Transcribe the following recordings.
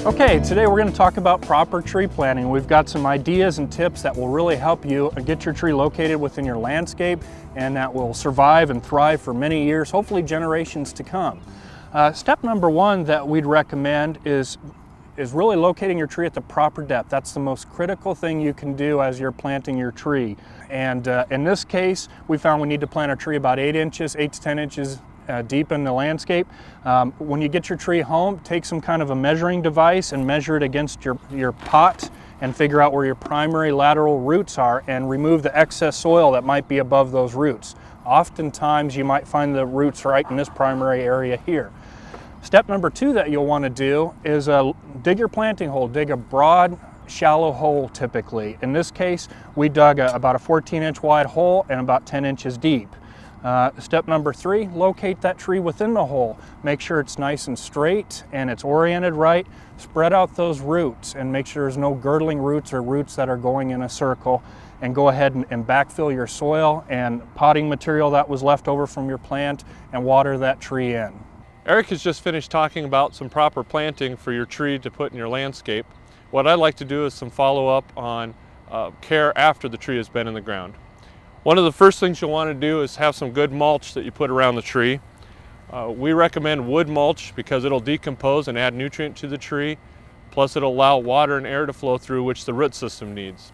Okay, today we're going to talk about proper tree planting. We've got some ideas and tips that will really help you get your tree located within your landscape and that will survive and thrive for many years, hopefully generations to come. Step number one that we'd recommend is really locating your tree at the proper depth. That's the most critical thing you can do as you're planting your tree. And in this case, we found we need to plant our tree about 8 to 10 inches deep in the landscape. When you get your tree home, take some kind of a measuring device and measure it against your pot and figure out where your primary lateral roots are and remove the excess soil that might be above those roots. Oftentimes you might find the roots right in this primary area here. Step number two that you'll want to do is dig your planting hole. Dig a broad, shallow hole typically. In this case, we dug about a 14-inch wide hole and about 10 inches deep. Step number three, locate that tree within the hole. Make sure it's nice and straight and it's oriented right. Spread out those roots and make sure there's no girdling roots or roots that are going in a circle. And go ahead and backfill your soil and potting material that was left over from your plant and water that tree in. Eric has just finished talking about some proper planting for your tree to put in your landscape. What I'd like to do is some follow-up on care after the tree has been in the ground. One of the first things you'll want to do is have some good mulch that you put around the tree. We recommend wood mulch because it'll decompose and add nutrient to the tree, plus it'll allow water and air to flow through, which the root system needs.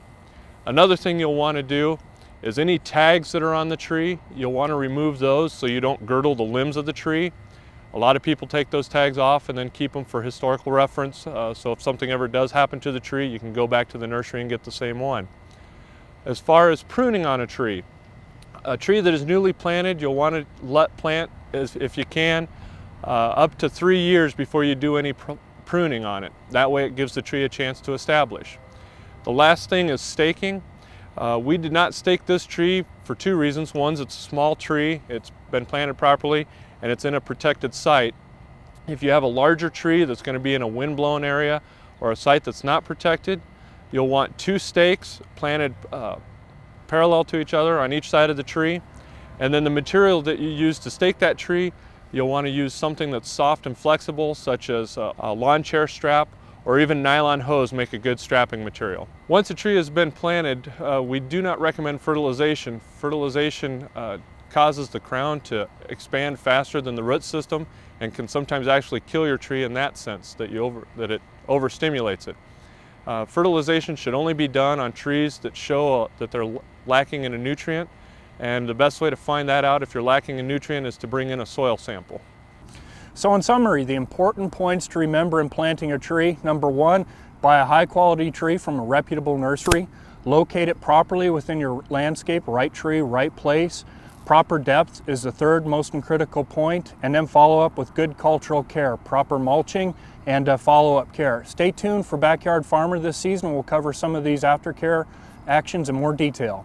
Another thing you'll want to do is any tags that are on the tree, you'll want to remove those so you don't girdle the limbs of the tree. A lot of people take those tags off and then keep them for historical reference, so if something ever does happen to the tree, you can go back to the nursery and get the same one. As far as pruning on a tree that is newly planted, you'll want to plant, if you can, up to 3 years before you do any pruning on it. That way it gives the tree a chance to establish. The last thing is staking. We did not stake this tree for 2 reasons. One, it's a small tree, it's been planted properly, and it's in a protected site. If you have a larger tree that's going to be in a wind-blown area or a site that's not protected, you'll want 2 stakes planted parallel to each other on each side of the tree. And then the material that you use to stake that tree, you'll want to use something that's soft and flexible, such as a lawn chair strap or even nylon hose make a good strapping material. Once a tree has been planted, we do not recommend fertilization. Fertilization causes the crown to expand faster than the root system and can sometimes actually kill your tree in that sense, that it overstimulates it. Fertilization should only be done on trees that show that they're lacking in a nutrient, and the best way to find that out if you're lacking a nutrient is to bring in a soil sample. So in summary, the important points to remember in planting a tree: number one, buy a high quality tree from a reputable nursery. Locate it properly within your landscape, right tree, right place. Proper depth is the third most critical point, and then follow up with good cultural care, proper mulching, and follow-up care. Stay tuned for Backyard Farmer this season. We'll cover some of these aftercare actions in more detail.